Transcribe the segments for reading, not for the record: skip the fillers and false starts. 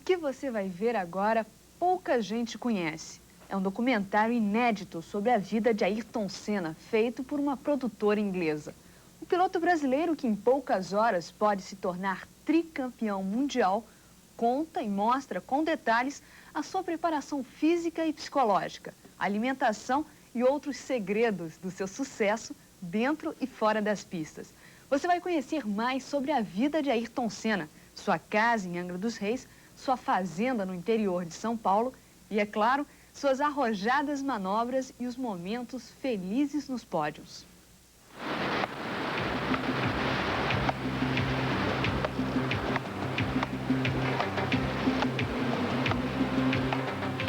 que você vai ver agora, pouca gente conhece. É um documentário inédito sobre a vida de Ayrton Senna, feito por uma produtora inglesa. O piloto brasileiro, que em poucas horas pode se tornar tricampeão mundial, conta e mostra com detalhes a sua preparação física e psicológica, alimentação e outros segredos do seu sucesso dentro e fora das pistas. Você vai conhecer mais sobre a vida de Ayrton Senna, sua casa em Angra dos Reis, sua fazenda no interior de São Paulo e, é claro, suas arrojadas manobras e os momentos felizes nos pódios.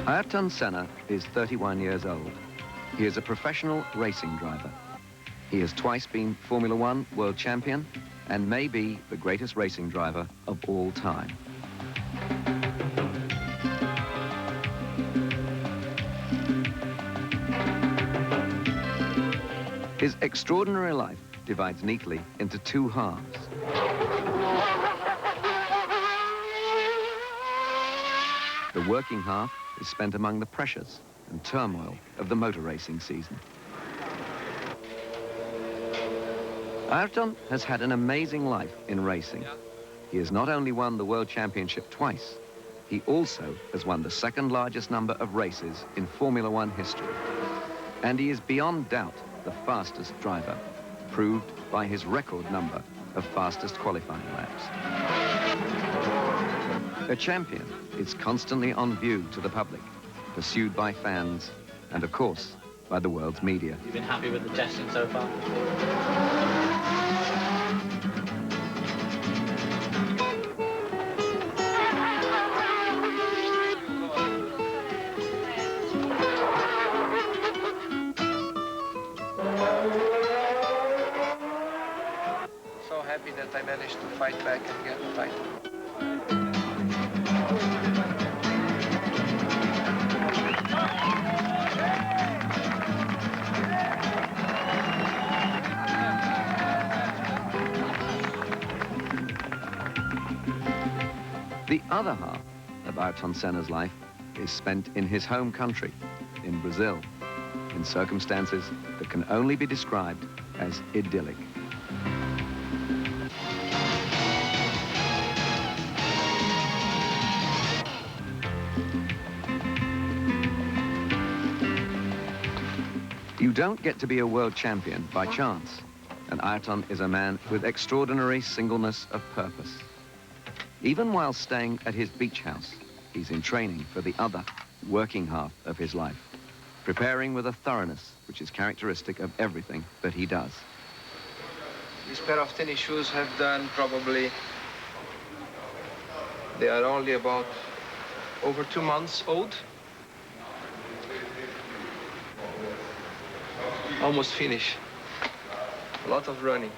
Ayrton Senna is 31 years old. He is a professional racing driver. He has twice been Formula One world champion and may be the greatest racing driver of all time. His extraordinary life divides neatly into two halves. The working half is spent among the pressures and turmoil of the motor racing season. Ayrton has had an amazing life in racing. He has not only won the World Championship twice, he also has won the second largest number of races in Formula One history. And he is beyond doubt the fastest driver, proved by his record number of fastest qualifying laps. A champion is constantly on view to the public, pursued by fans and, of course, by the world's media. You've been happy with the testing so far? So happy that I managed to fight back and get the title. The other half of Ayrton Senna's life is spent in his home country, in Brazil, in circumstances that can only be described as idyllic. You don't get to be a world champion by chance, and Ayrton is a man with extraordinary singleness of purpose. Even while staying at his beach house, he's in training for the other, working half of his life, preparing with a thoroughness which is characteristic of everything that he does. This pair of tennis shoes have done probably, they are only about over 2 months old. Almost finished. A lot of running.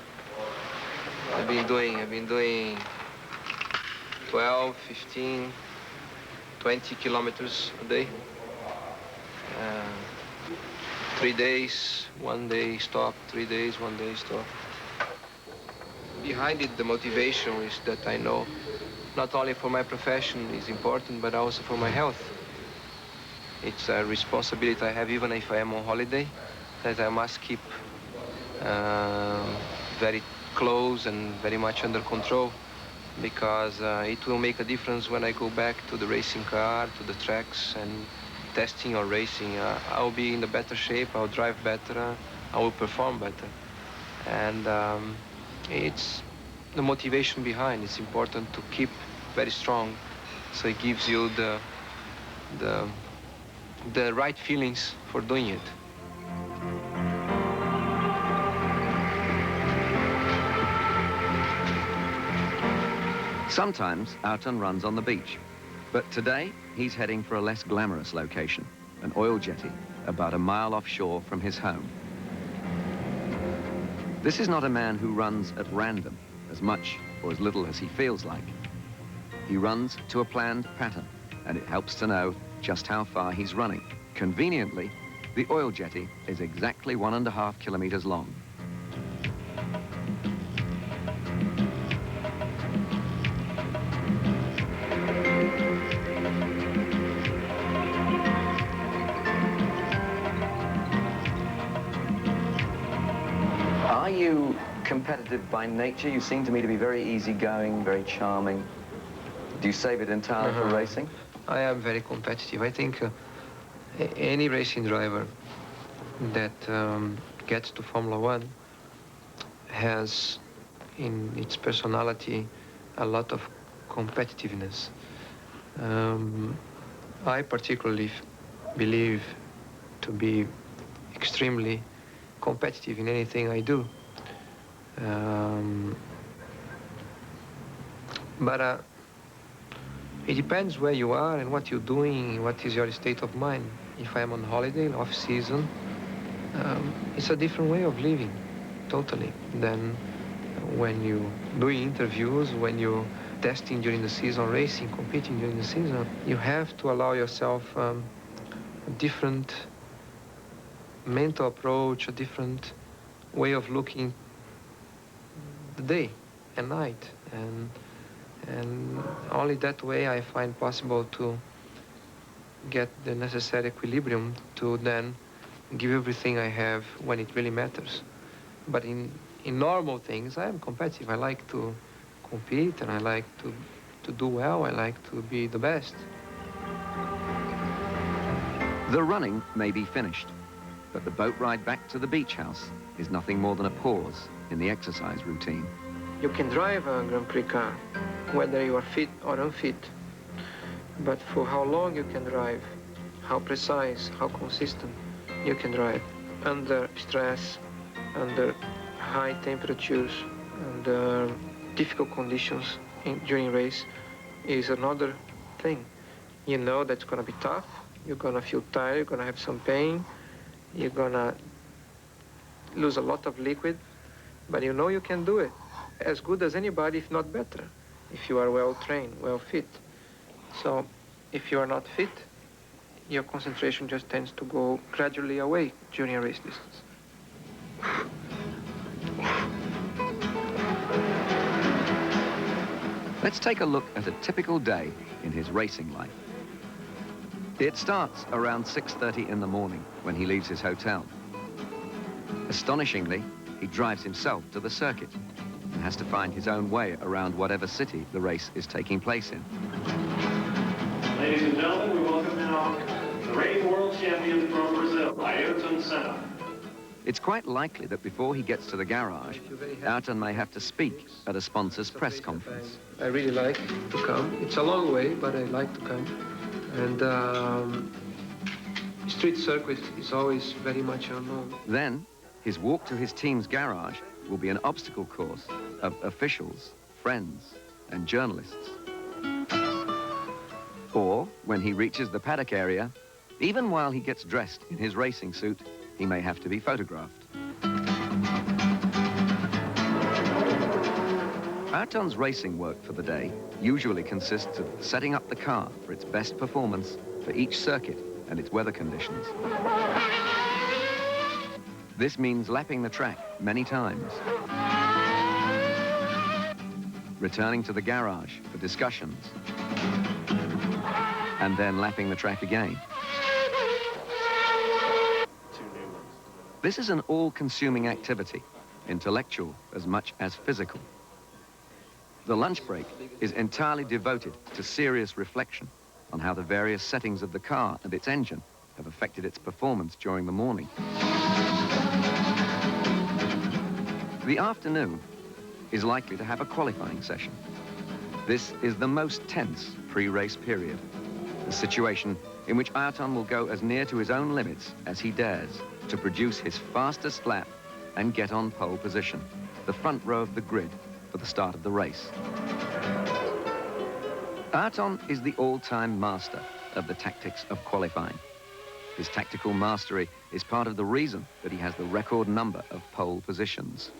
I've been doing 12, 15, 20 kilometers a day. 3 days, 1 day stop, 3 days, 1 day stop. Behind it, the motivation is that I know not only for my profession is important, but also for my health. It's a responsibility I have even if I am on holiday, that I must keep very close and very much under control, because it will make a difference when I go back to the racing car, to the tracks, and testing or racing. I'll be in a better shape, I'll drive better, I will perform better. And it's the motivation behind. It's important to keep very strong, so it gives you the right feelings for doing it. Sometimes Ayrton runs on the beach, but today he's heading for a less glamorous location, an oil jetty about a mile offshore from his home. This is not a man who runs at random, as much or as little as he feels like. He runs to a planned pattern, and it helps to know just how far he's running. Conveniently, the oil jetty is exactly 1.5 kilometers long. competitive by nature? You seem to me to be very easygoing, very charming. Do you save it entirely for racing? I am very competitive. I think any racing driver that gets to Formula One has in its personality a lot of competitiveness. I particularly believe to be extremely competitive in anything I do. But it depends where you are and what you're doing, what is your state of mind. If I'm on holiday, off season, it's a different way of living, totally, than when you're doing interviews, when you're testing during the season, racing, competing during the season. You have to allow yourself a different mental approach, a different way of looking the day and night. And only that way I find possible to get the necessary equilibrium to then give everything I have when it really matters. But in normal things, I am competitive. I like to compete and I like to do well. I like to be the best. The running may be finished, but the boat ride back to the beach house is nothing more than a pause in the exercise routine. You can drive a Grand Prix car, whether you are fit or unfit. But for how long you can drive, how precise, how consistent you can drive under stress, under high temperatures, under difficult conditions during race is another thing. You know that's going to be tough. You're going to feel tired. You're going to have some pain. You're going to lose a lot of liquid. But you know you can do it as good as anybody, if not better, if you are well trained, well fit. So if you are not fit, your concentration just tends to go gradually away during a race distance. Let's take a look at a typical day in his racing life. It starts around 6:30 in the morning when he leaves his hotel. Astonishingly, he drives himself to the circuit and has to find his own way around whatever city the race is taking place in. Ladies and gentlemen, we welcome now the reigning world champion from Brazil, Ayrton Senna. It's quite likely that before he gets to the garage, Ayrton may have to speak at a sponsor's press conference. I really like to come. It's a long way, but I like to come. And street circuit is always very much unknown. Then, his walk to his team's garage will be an obstacle course of officials, friends, and journalists. Or, when he reaches the paddock area, even while he gets dressed in his racing suit, he may have to be photographed. Ayrton's racing work for the day usually consists of setting up the car for its best performance for each circuit and its weather conditions. This means lapping the track many times, returning to the garage for discussions, and then lapping the track again. This is an all-consuming activity, intellectual as much as physical. The lunch break is entirely devoted to serious reflection on how the various settings of the car and its engine have affected its performance during the morning. The afternoon is likely to have a qualifying session. This is the most tense pre-race period, a situation in which Ayrton will go as near to his own limits as he dares to produce his fastest lap and get on pole position, the front row of the grid for the start of the race. Ayrton is the all-time master of the tactics of qualifying. His tactical mastery is part of the reason that he has the record number of pole positions.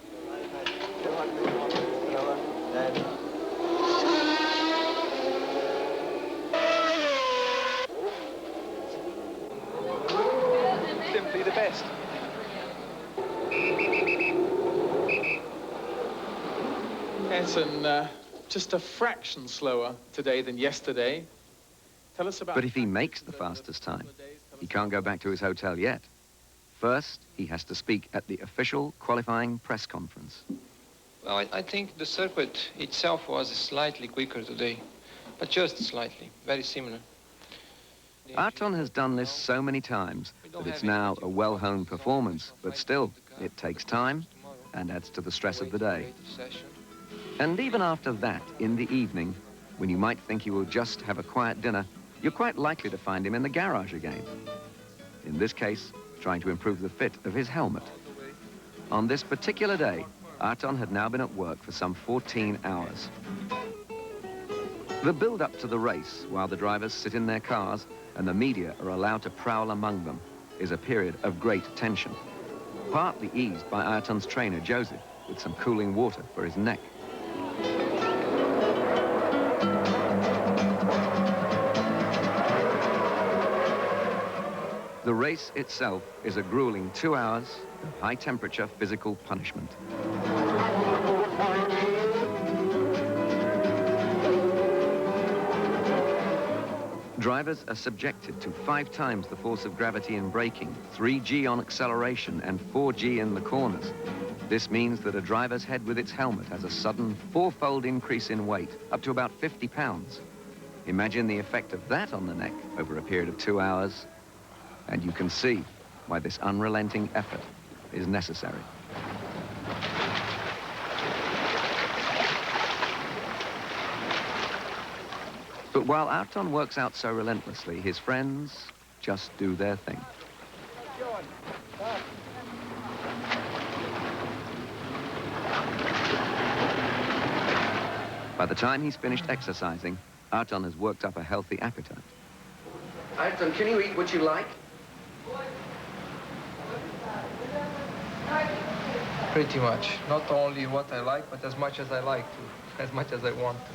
Simply the best. Yes, and just a fraction slower today than yesterday. Tell us about... But if he makes the fastest time, he can't go back to his hotel yet. First, he has to speak at the official qualifying press conference. Well, I think the circuit itself was slightly quicker today, but just slightly, very similar. Ayrton has done this so many times that it's now a well-honed performance, but still, it takes time and adds to the stress of the day. And even after that, in the evening, when you might think he will just have a quiet dinner, you're quite likely to find him in the garage again. In this case, trying to improve the fit of his helmet. On this particular day, Ayrton had now been at work for some 14 hours. The build-up to the race, while the drivers sit in their cars and the media are allowed to prowl among them, is a period of great tension, partly eased by Ayrton's trainer, Joseph, with some cooling water for his neck. The race itself is a grueling 2 hours of high-temperature physical punishment. Drivers are subjected to 5 times the force of gravity in braking, 3G on acceleration, and 4G in the corners. This means that a driver's head with its helmet has a sudden 4-fold increase in weight, up to about 50 pounds. Imagine the effect of that on the neck over a period of 2 hours, and you can see why this unrelenting effort is necessary. But while Ayrton works out so relentlessly, his friends just do their thing. By the time he's finished exercising, Ayrton has worked up a healthy appetite. Ayrton, can you eat what you like? Pretty much. Not only what I like, but as much as I like to, as much as I want to.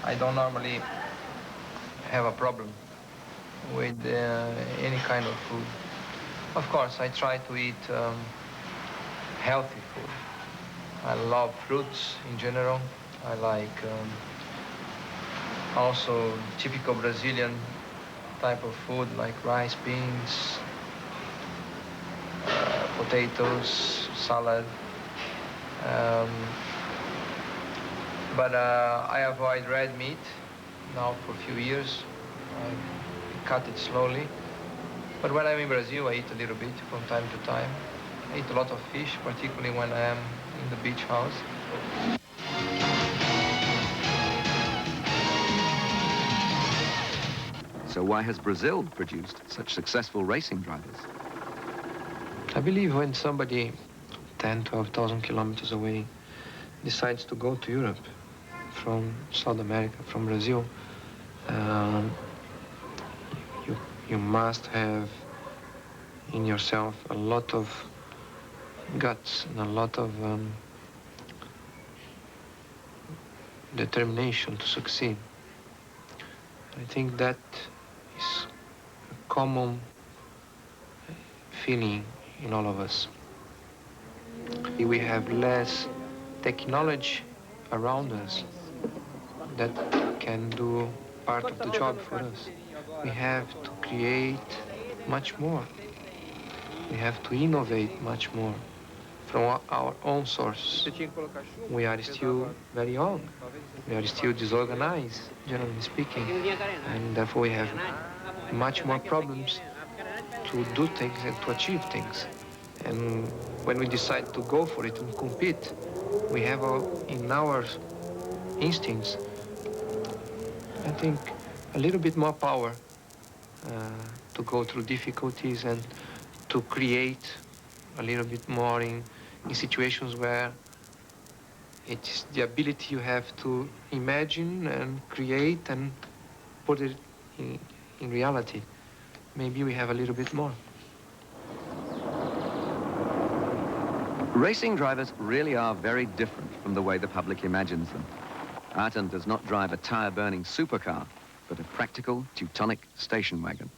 I don't normally have a problem with any kind of food. Of course, I try to eat healthy food. I love fruits in general. I like also typical Brazilian type of food like rice, beans, potatoes, salad. But I avoid red meat now for a few years. I cut it slowly. But when I'm in Brazil, I eat a little bit from time to time. I eat a lot of fish, particularly when I am in the beach house. So why has Brazil produced such successful racing drivers? I believe when somebody 10, 12,000 kilometers away decides to go to Europe from South America, from Brazil, you must have in yourself a lot of guts and a lot of determination to succeed. I think that is a common feeling in all of us. We have less technology around us that can do part of the job for us. We have to create much more. We have to innovate much more from our own source. We are still very young. We are still disorganized, generally speaking, and therefore we have much more problems to do things and to achieve things. And when we decide to go for it and compete, we have in our instincts, I think, a little bit more power to go through difficulties and to create a little bit more in situations where it's the ability you have to imagine and create and put it in reality. Maybe we have a little bit more. Racing drivers really are very different from the way the public imagines them. Ayrton does not drive a tire-burning supercar, but a practical Teutonic station wagon.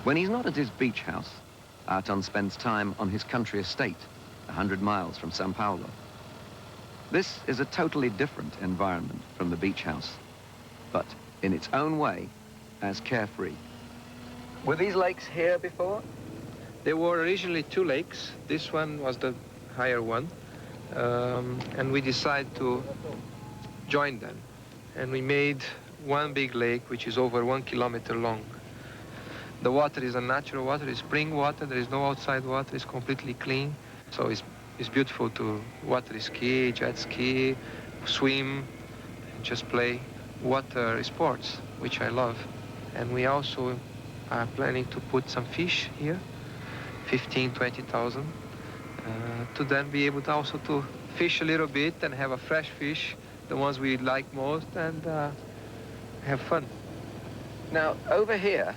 When he's not at his beach house, Ayrton spends time on his country estate, 100 miles from São Paulo. This is a totally different environment from the beach house, but in its own way, as carefree. Were these lakes here before? There were originally two lakes. This one was the higher one. And we decided to join them. And we made one big lake, which is over 1 kilometer long. The water is a natural water, it's spring water, there is no outside water, it's completely clean. So it's beautiful to water ski, jet ski, swim, and just play water sports, which I love. And we also are planning to put some fish here, 15, 20,000, to then be able to also to fish a little bit and have a fresh fish, the ones we like most, and have fun. Now, over here,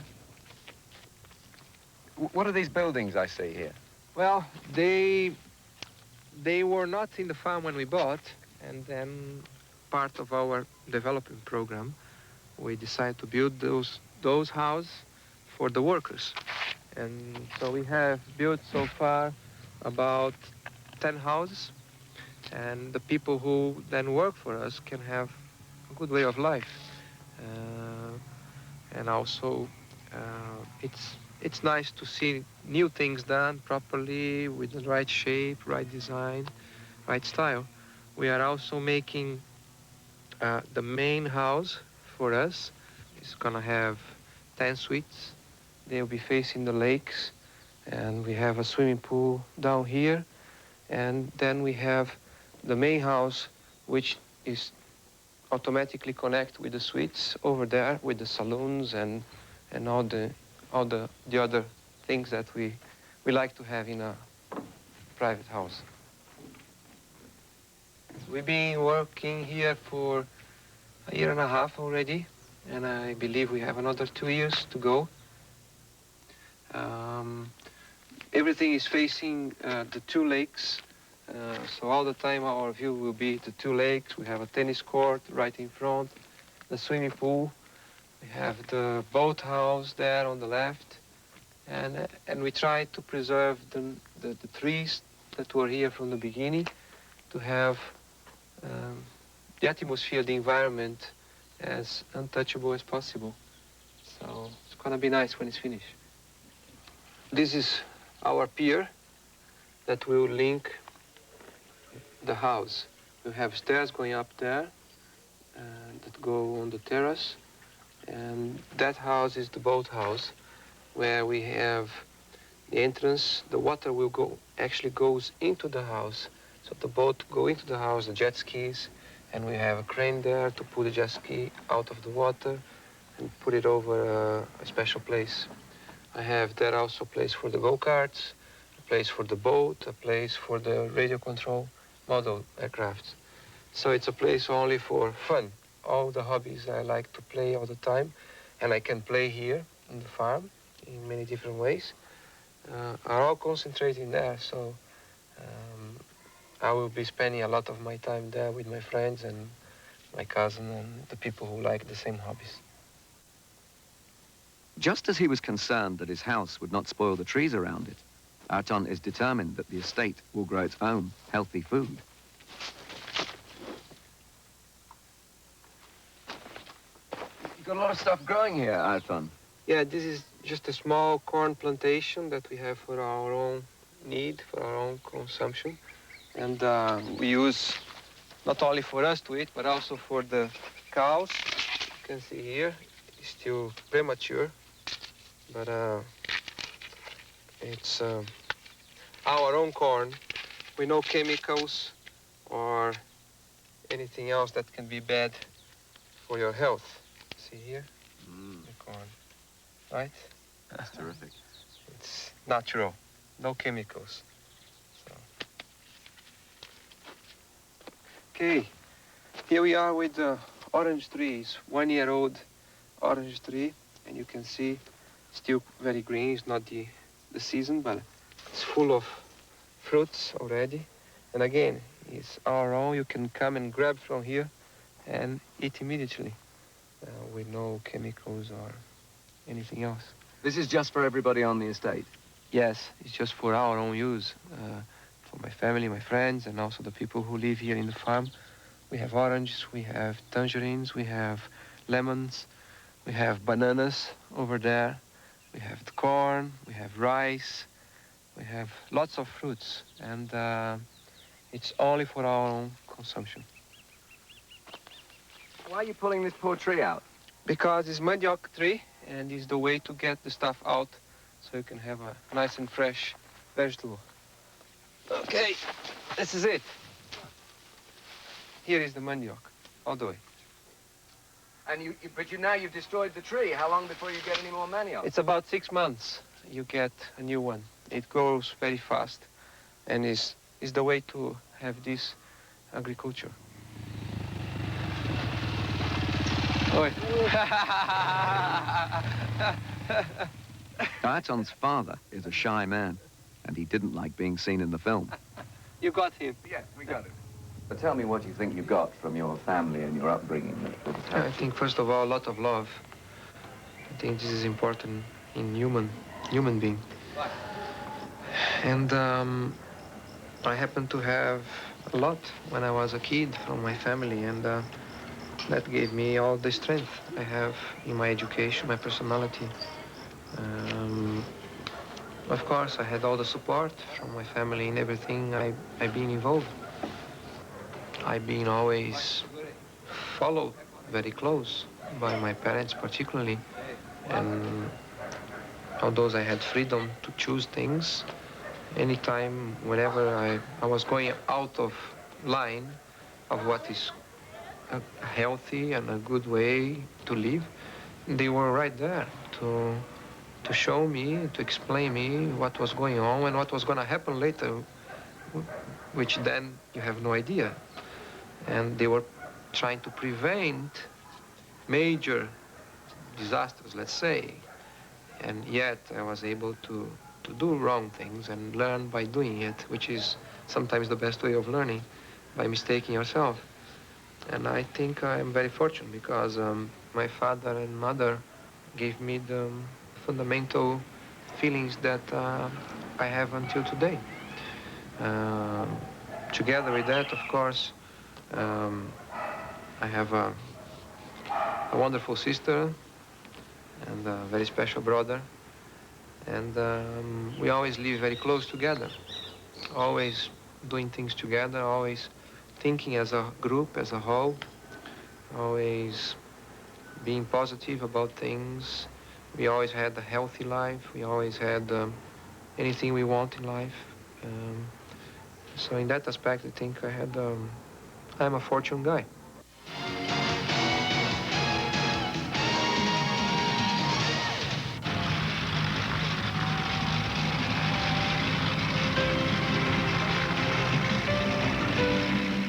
what are these buildings I see here? Well, they were not in the farm when we bought, and then part of our development program, we decided to build those houses for the workers. And so we have built so far about 10 houses, and the people who then work for us can have a good way of life. And also, it's nice to see new things done properly with the right shape, right design, right style. We are also making the main house for us. It's gonna have 10 suites. They'll be facing the lakes, and we have a swimming pool down here. And then we have the main house, which is automatically connect with the suites over there, with the saloons and all the other things that we like to have in a private house. We've been working here for a year and a half already, and I believe we have another 2 years to go. Everything is facing the two lakes, so all the time our view will be the two lakes. We have a tennis court right in front, the swimming pool. We have the boathouse there on the left, and we try to preserve the trees that were here from the beginning, to have the atmosphere, the environment, as untouchable as possible. So it's gonna be nice when it's finished. This is our pier that will link the house. We have stairs going up there that go on the terrace. And that house is the boathouse, where we have the entrance. The water will actually goes into the house. So the boat go into the house, the jet skis, and we have a crane there to pull the jet ski out of the water and put it over a special place. I have there also a place for the go-karts, a place for the boat, a place for the radio control model aircraft. So it's a place only for fun. All the hobbies I like to play all the time, and I can play here on the farm in many different ways, are all concentrating there. So I will be spending a lot of my time there with my friends and my cousin and the people who like the same hobbies. Just as he was concerned that his house would not spoil the trees around it, Ayrton is determined that the estate will grow its own healthy food. You've got a lot of stuff growing here, Ayrton. Yeah, this is just a small corn plantation that we have for our own need, for our own consumption. And we use not only for us to eat, but also for the cows. You can see here, it's still premature, but it's our own corn with no chemicals or anything else that can be bad for your health. See here, the corn, right? That's terrific. It's natural, no chemicals. So. Okay, here we are with the orange trees, 1-year-old orange tree, and you can see still very green. It's not the season, but it's full of fruits already. And again, it's our own. You can come and grab from here and eat immediately with no chemicals or anything else. This is just for everybody on the estate? Yes, it's just for our own use, for my family, my friends, and also the people who live here in the farm. We have oranges, we have tangerines, we have lemons, we have bananas over there, we have the corn, we have rice, we have lots of fruits, and it's only for our own consumption. Why are you pulling this poor tree out? Because it's mandioc tree, and it's the way to get the stuff out so you can have a nice and fresh vegetable. Okay, this is it. Here is the mandioc, all the way. And now you've destroyed the tree. How long before you get any more manioc? It's about 6 months you get a new one. It grows very fast, and is the way to have this agriculture. Oi. Ayrton's father is a shy man, and he didn't like being seen in the film. You got him. Yes, we got him. But tell me what you think you got from your family and your upbringing. I think, first of all, a lot of love. I think this is important in human being. And I happened to have a lot when I was a kid from my family, and that gave me all the strength I have in my education, my personality. Of course, I had all the support from my family in everything I've been involved. I've been always followed very close by my parents particularly. And although I had freedom to choose things, anytime, whenever I was going out of line of what is a healthy and a good way to live, they were right there to show me, to explain me what was going on and what was going to happen later, which then you have no idea. And they were trying to prevent major disasters, let's say. And yet I was able to do wrong things and learn by doing it, which is sometimes the best way of learning, by mistaking yourself. And I think I'm very fortunate because my father and mother gave me the fundamental feelings that I have until today. Together with that, of course, I have a wonderful sister and a very special brother. And we always live very close together, always doing things together, always thinking as a group, as a whole, always being positive about things. We always had a healthy life. We always had anything we want in life. So in that aspect, I think I'm a fortunate guy.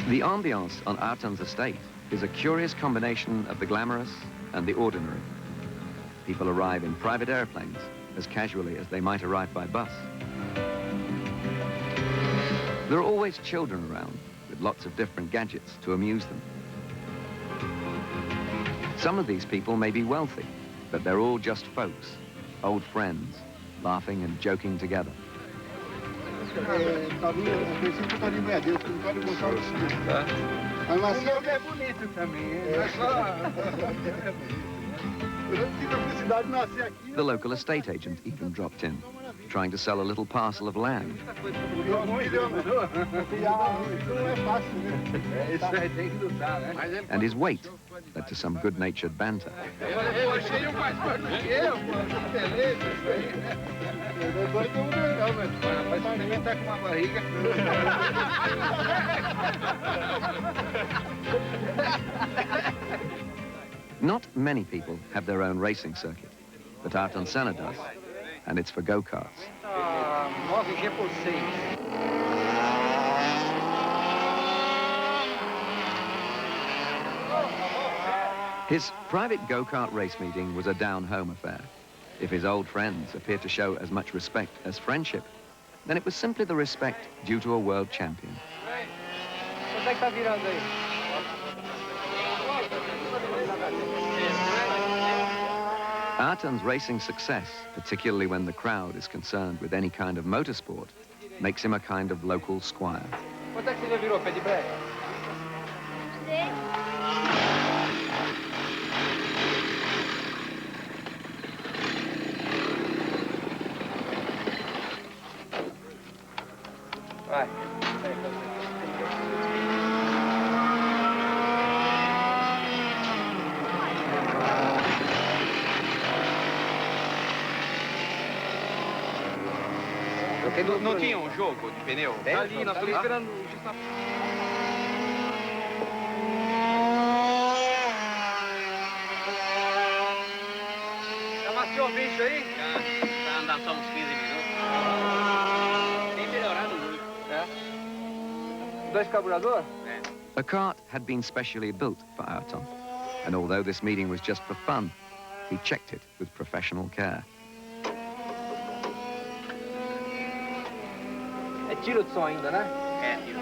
The ambiance on Ayrton's estate is a curious combination of the glamorous and the ordinary. People arrive in private airplanes as casually as they might arrive by bus. There are always children around with lots of different gadgets to amuse them. Some of these people may be wealthy, but they're all just folks, old friends, laughing and joking together. The local estate agent even dropped in, trying to sell a little parcel of land. And his weight led to some good-natured banter. Not many people have their own racing circuit, but Ayrton Senna does, and it's for go-karts. His private go-kart race meeting was a down-home affair. If his old friends appeared to show as much respect as friendship, then it was simply the respect due to a world champion. Ayrton's racing success, particularly when the crowd is concerned with any kind of motorsport, makes him a kind of local squire. Vai. Não tinha um jogo de pneu? Tá ali, nós estamos esperando. Já maciou o bicho aí? Vai andar só uns 15 minutos. Tem melhorado muito. É. Dois carburador? A kart had been specially built for Ayrton, and although this meeting was just for fun, he checked it with professional care. É tiro de som ainda, né? É, tio.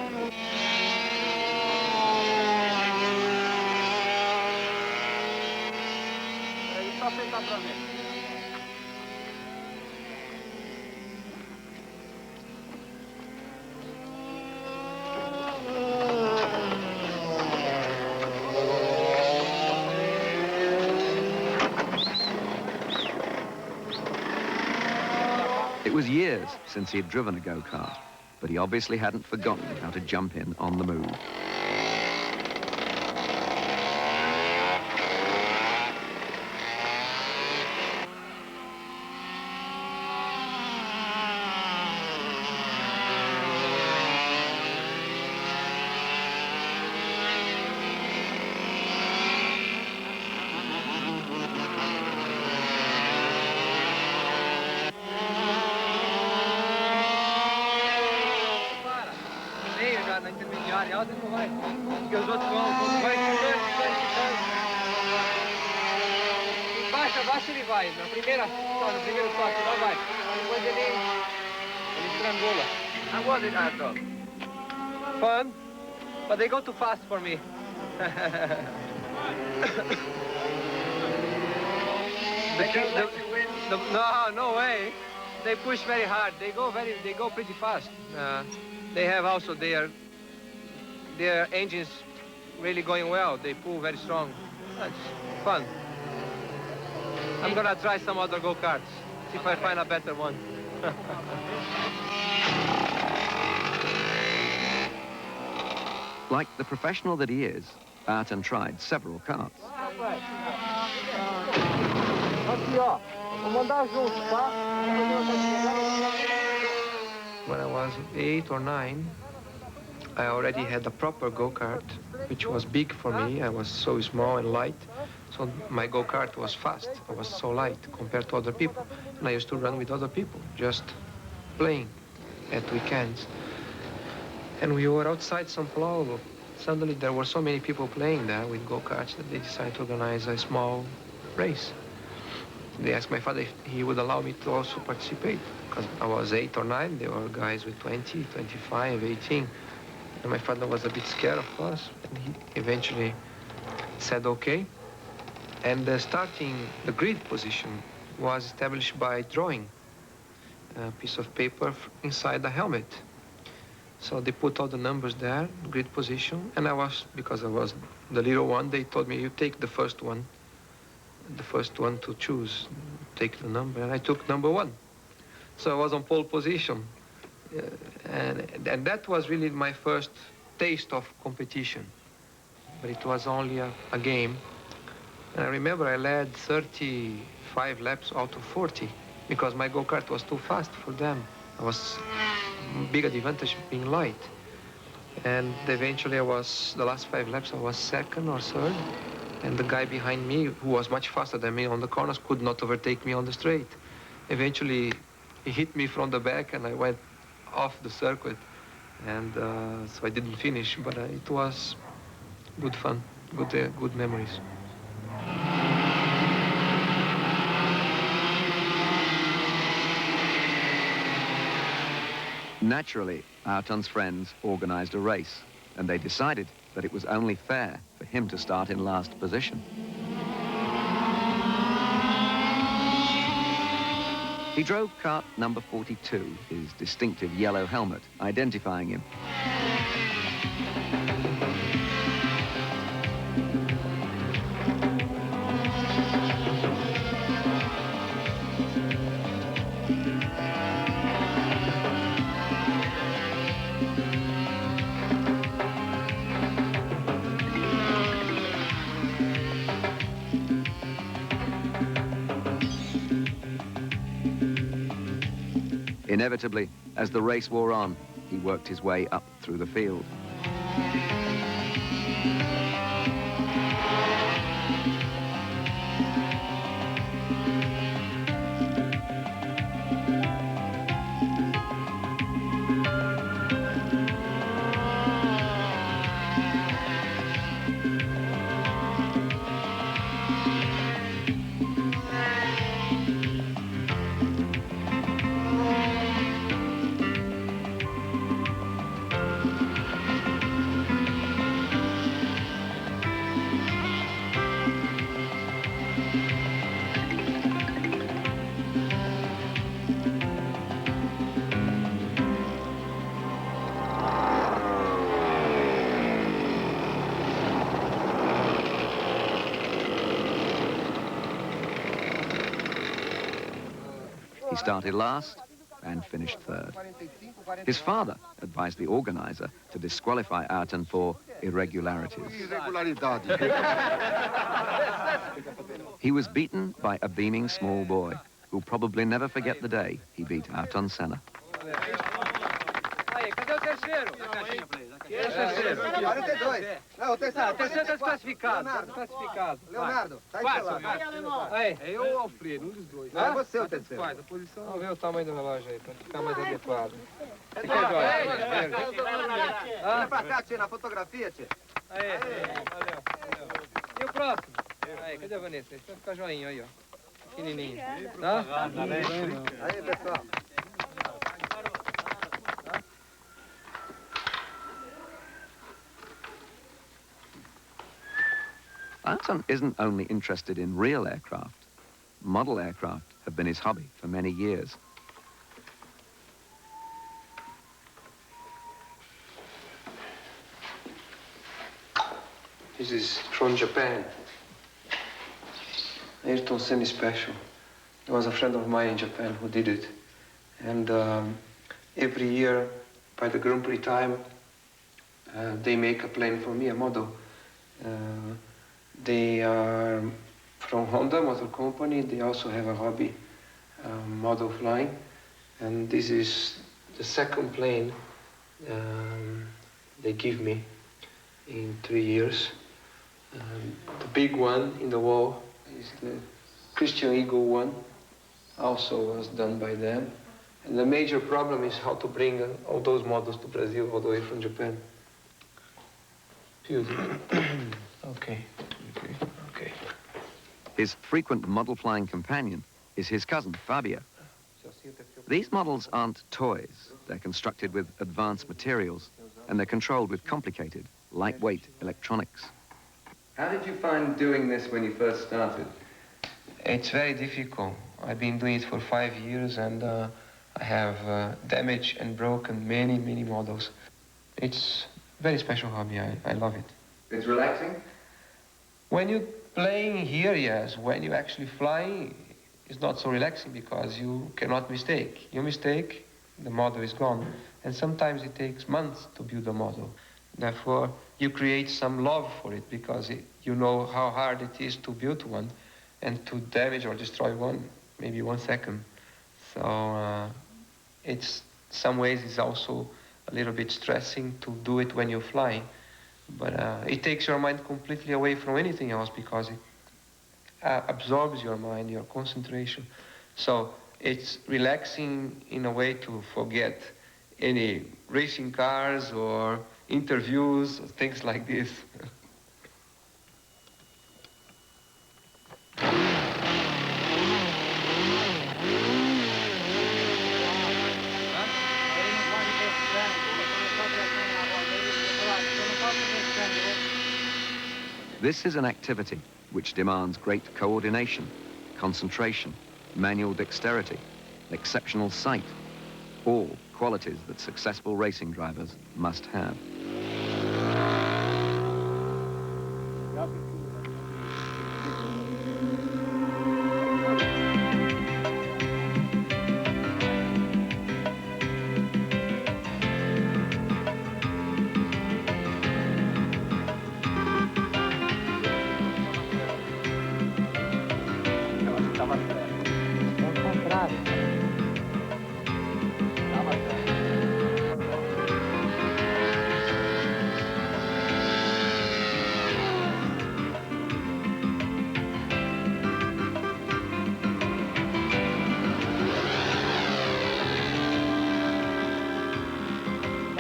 É só sentar pra mim. It was years since he had driven a go-kart, but he obviously hadn't forgotten how to jump in on the move. Na intermediária alta não vai, porque os outros vão, vai ficando. Embaixo ele vai, no primeiro toque não vai, depois ele estrangula. How was it, Ayrton? Fun, but they go too fast for me. No way. They push very hard. They go pretty fast. They have also their engines really going well. They pull very strong. That's fun. I'm gonna try some other go-karts, see if I find a better one. Like the professional that he is, Ayrton tried several karts. When I was 8 or 9, I already had a proper go-kart, which was big for me. I was so small and light, so my go-kart was fast. I was so light compared to other people. And I used to run with other people, just playing at weekends. And we were outside São Paulo. Suddenly there were so many people playing there with go-karts that they decided to organize a small race. They asked my father if he would allow me to also participate, because I was 8 or 9. There were guys with 20, 25, 18. And my father was a bit scared, of course, and he eventually said okay. And the grid position was established by drawing a piece of paper inside the helmet. So they put all the numbers there, grid position, and because I was the little one, they told me, you take the first one to choose, take the number, and I took number 1. So I was on pole position. And that was really my first taste of competition. But it was only a game. And I remember I led 35 laps out of 40 because my go-kart was too fast for them. I was big advantage being light. And eventually the last 5 laps, I was second or third. And the guy behind me, who was much faster than me on the corners, could not overtake me on the straight. Eventually, he hit me from the back, and I went off the circuit. And so I didn't finish, but it was good fun, good memories. Naturally, Ayrton's friends organized a race, and they decided that it was only fair for him to start in last position. He drove kart number 42, his distinctive yellow helmet identifying him. Inevitably, as the race wore on, he worked his way up through the field. He started last and finished third. His father advised the organizer to disqualify Ayrton for irregularities. He was beaten by a beaming small boy who'll probably never forget the day he beat Ayrton Senna. Cadê o terceiro? Quem é o terceiro? 42. Não, o terceiro está desclassificado. Leonardo, tá aí lá. Aí, é eu ou o Alfredo, um dos dois. Não, é você o terceiro. Faz a posição. Vamos ver o tamanho do relógio aí, para ficar mais adequado. Fica jóia. Vem pra cá, tia, na fotografia, tia. Aí, valeu. E o próximo? Aí, cadê a Vanessa? Vai ficar joinha aí, ó. Pequenininho. Tá? Aí, pessoal. Ayrton isn't only interested in real aircraft. Model aircraft have been his hobby for many years. This is from Japan. Ayrton semi-special. There was a friend of mine in Japan who did it. And every year, by the Grand Prix time, they make a plane for me, a model. They are from Honda Motor Company. They also have a hobby, model flying. And this is the second plane they give me in 3 years. The big one in the wall is the Christian Eagle one, also was done by them. And the major problem is how to bring all those models to Brazil all the way from Japan. Beautiful. Okay. His frequent model flying companion is his cousin, Fabio. These models aren't toys. They're constructed with advanced materials, and they're controlled with complicated, lightweight electronics. How did you find doing this when you first started? It's very difficult. I've been doing it for 5 years, and I have damaged and broken many, many models. It's a very special hobby. I love it. It's relaxing? When you're playing here, yes. When you're actually flying, it's not so relaxing because you cannot mistake. You mistake, the model is gone. And sometimes it takes months to build a model. Therefore, you create some love for it because you know how hard it is to build one and to damage or destroy one, maybe 1 second. So it's some ways it's also a little bit stressing to do it when you're flying. But it takes your mind completely away from anything else because it absorbs your mind, your concentration. So it's relaxing in a way to forget any racing cars or interviews, or things like this. This is an activity which demands great coordination, concentration, manual dexterity, exceptional sight, all qualities that successful racing drivers must have.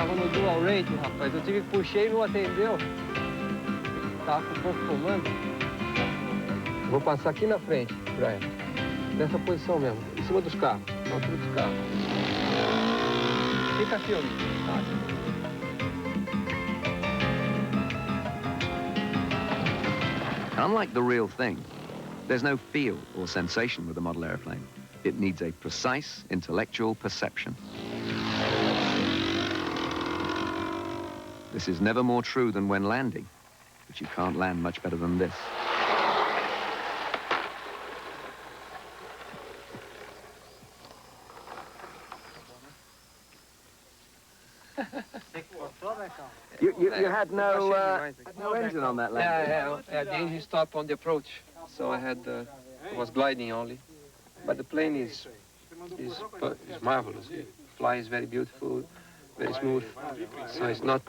Tava no dual rate, rapaz. Eu tive que puxar e não atendeu. Tava com um pouco comando. Vou passar aqui na frente, Brian. Nessa posição mesmo, em cima dos carros, na altura dos carros. Fica aqui, homem. Unlike the real thing, there's no feel or sensation with a model airplane. It needs a precise intellectual perception. This is never more true than when landing, but you can't land much better than this. You had no engine on that landing? Yeah, the engine stopped on the approach, so I was gliding only. But the plane is marvelous. It flies very beautiful, very smooth, so it's not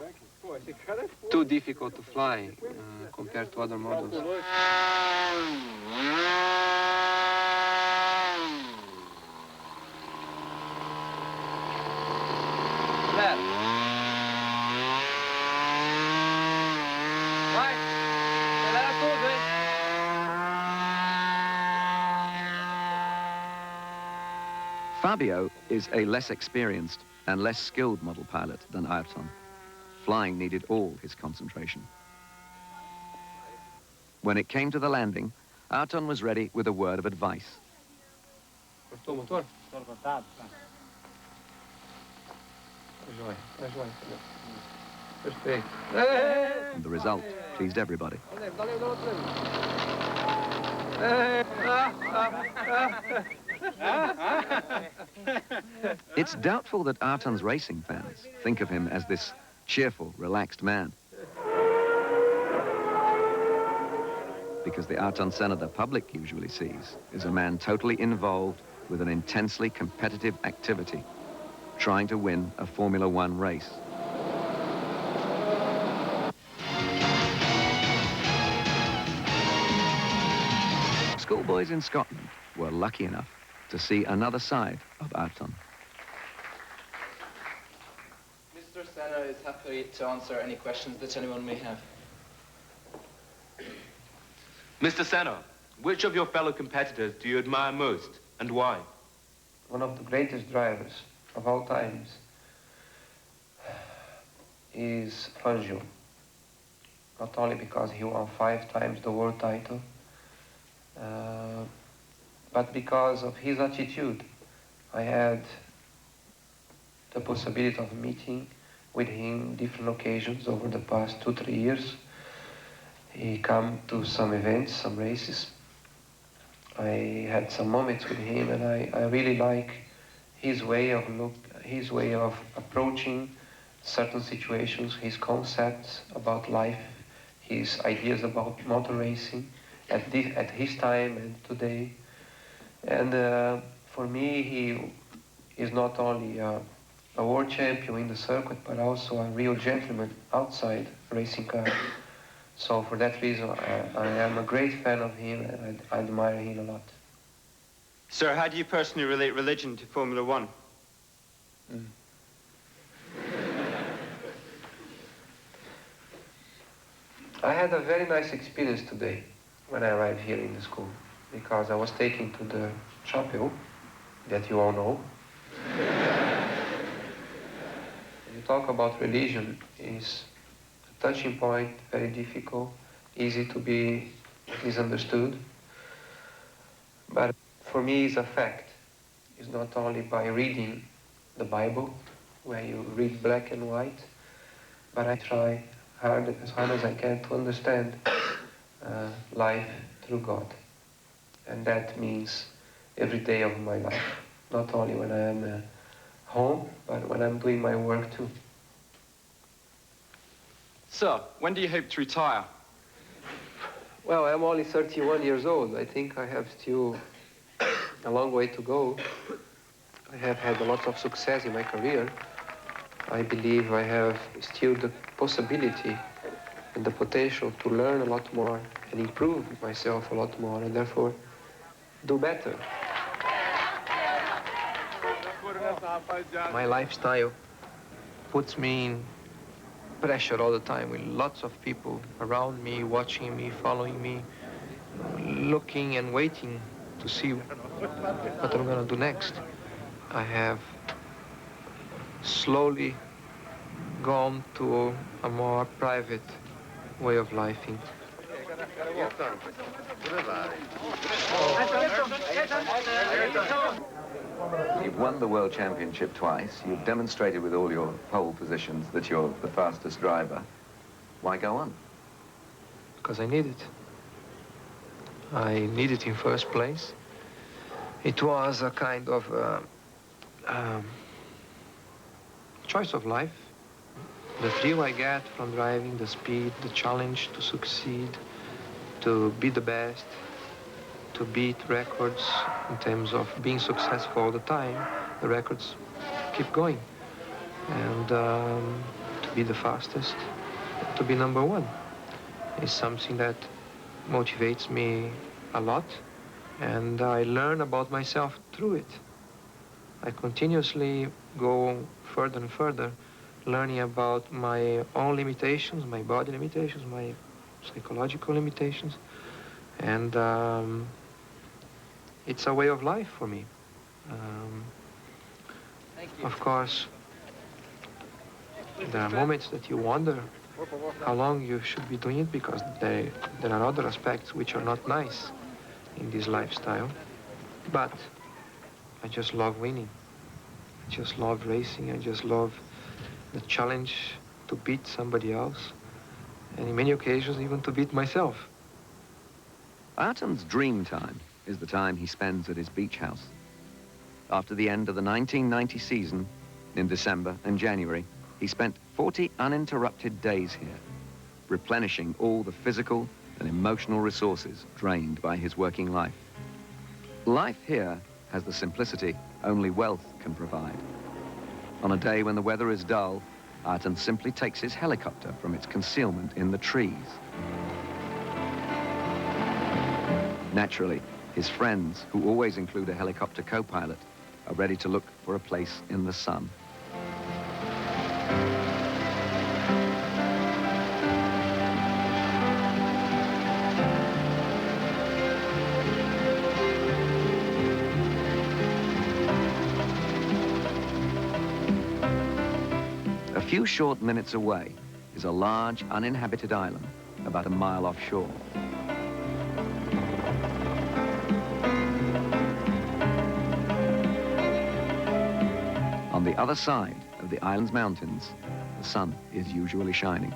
too difficult to fly compared to other models. Fabio is a less experienced and less skilled model pilot than Ayrton. Flying needed all his concentration. When it came to the landing, Ayrton was ready with a word of advice. And the result pleased everybody. It's doubtful that Ayrton's racing fans think of him as this cheerful, relaxed man. Because the Ayrton Senna the public usually sees is a man totally involved with an intensely competitive activity, trying to win a Formula One race. Schoolboys in Scotland were lucky enough to see another side of Ayrton. Mr. Senna is happy to answer any questions that anyone may have. Mr. Senna, which of your fellow competitors do you admire most, and why? One of the greatest drivers of all times is Fangio. Not only because he won 5 times the world title, but because of his attitude. I had the possibility of meeting with him different occasions over the past 2-3 years. He came to some events, some races. I had some moments with him, and I really like his way of approaching certain situations, his concepts about life, his ideas about motor racing at his time and today. And for me, he is not only a world champion in the circuit, but also a real gentleman outside racing cars. So for that reason, I am a great fan of him, and I admire him a lot. Sir, how do you personally relate religion to Formula One? I had a very nice experience today when I arrived here in the school, because I was taken to the chapel that you all know. You talk about religion is a touching point, very difficult, easy to be misunderstood. But for me, it's a fact. It's not only by reading the Bible, where you read black and white, but I try as hard as I can to understand life through God. And that means every day of my life, not only when I am home, but when I'm doing my work too. Sir, when do you hope to retire? Well, I'm only 31 years old. I think I have still a long way to go. I have had a lot of success in my career. I believe I have still the possibility and the potential to learn a lot more and improve myself a lot more, and therefore do better. My lifestyle puts me in pressure all the time with lots of people around me, watching me, following me, looking and waiting to see what I'm going to do next. I have slowly gone to a more private way of life. You've won the World Championship twice. You've demonstrated with all your pole positions that you're the fastest driver. Why go on? Because I need it. I need it in first place. It was a kind of choice of life. The thrill I get from driving, the speed, the challenge to succeed, to be the best, to beat records in terms of being successful all the time. The records keep going. And to be the fastest, to be number one is something that motivates me a lot. And I learn about myself through it. I continuously go further and further, learning about my own limitations, my body limitations, my psychological limitations. And it's a way of life for me. Of course, there are moments that you wonder how long you should be doing it, because there are other aspects which are not nice in this lifestyle. But I just love winning. I just love racing. I just love the challenge to beat somebody else, and in many occasions even to beat myself. Ayrton's dream time is the time he spends at his beach house. After the end of the 1990 season, in December and January, he spent 40 uninterrupted days here, replenishing all the physical and emotional resources drained by his working life. Life here has the simplicity only wealth can provide. On a day when the weather is dull, Ayrton simply takes his helicopter from its concealment in the trees. Naturally, his friends, who always include a helicopter co-pilot, are ready to look for a place in the sun. A few short minutes away is a large, uninhabited island about a mile offshore. On the other side of the island's mountains, the sun is usually shining.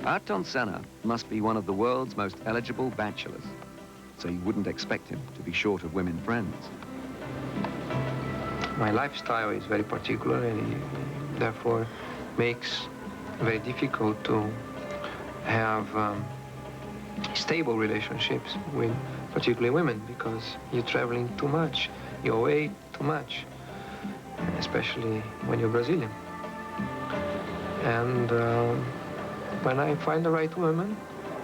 Ayrton Senna must be one of the world's most eligible bachelors, so you wouldn't expect him to be short of women friends. My lifestyle is very particular, and it therefore makes it very difficult to have stable relationships with particularly women, because you're traveling too much, you're away too much, especially when you're Brazilian. And when I find the right woman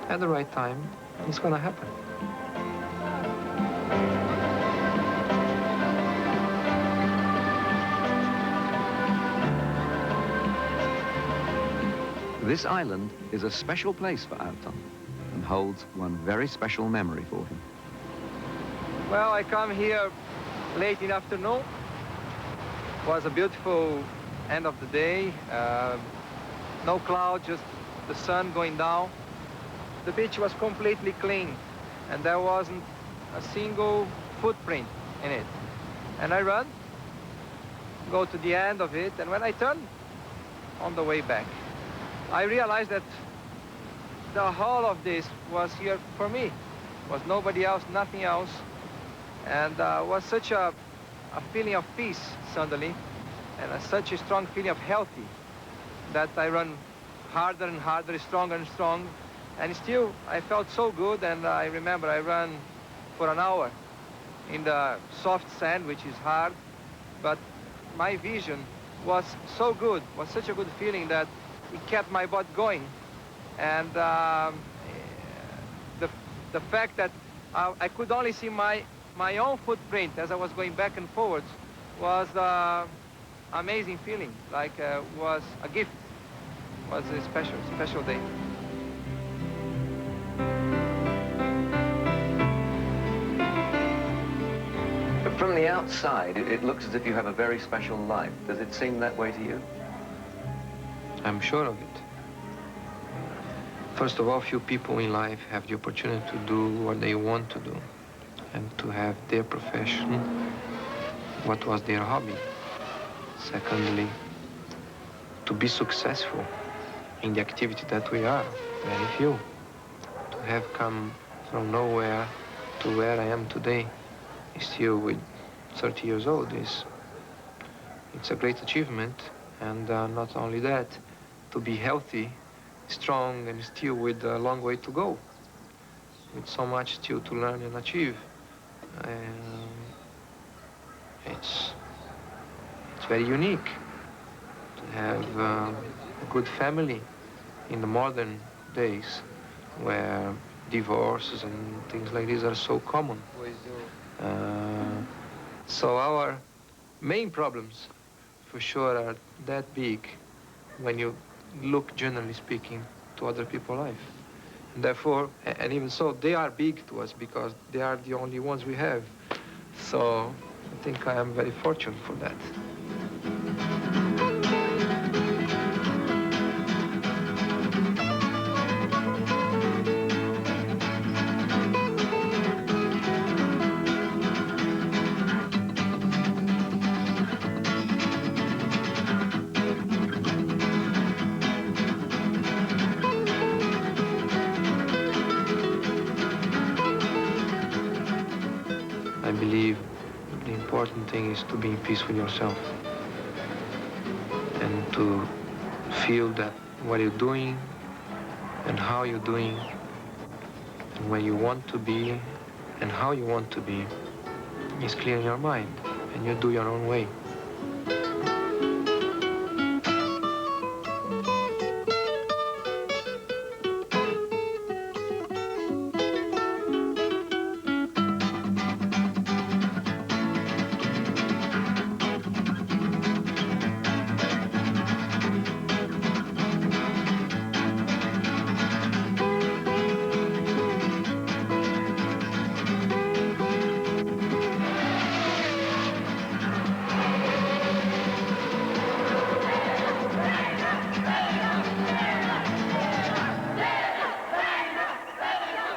at the right time, it's going to happen. This island is a special place for Ayrton and holds one very special memory for him. Well, I come here late in the afternoon. It was a beautiful end of the day. No cloud, just the sun going down. The beach was completely clean, and there wasn't a single footprint in it. And I run, go to the end of it, and when I turn on the way back, I realized that the whole of this was here for me. Was nobody else, nothing else. And was such a feeling of peace suddenly, and such a strong feeling of healthy, that I run harder and harder, stronger and strong, And still, I felt so good, and I remember I ran for an hour in the soft sand, which is hard, but my vision was so good, was such a good feeling that it kept my body going. And the fact that I could only see my own footprint as I was going back and forwards was amazing feeling, like was a gift, was a special day. But from the outside, it looks as if you have a very special life. Does it seem that way to you? I'm sure of it. First of all, few people in life have the opportunity to do what they want to do and to have their profession, what was their hobby. Secondly, to be successful in the activity that we are, very few. To have come from nowhere to where I am today, still with 30 years old, it's a great achievement. And not only that, to be healthy, strong, and still with a long way to go, with so much still to learn and achieve. It's very unique to have a good family in the modern days where divorces and things like this are so common. So our main problems, for sure, are that big when you look, generally speaking, to other people's life. And therefore, and even so, they are big to us because they are the only ones we have. So I think I am very fortunate for that. I believe the important thing is to be in peace with yourself and to feel that what you're doing and how you're doing and where you want to be and how you want to be is clear in your mind, and you do your own way.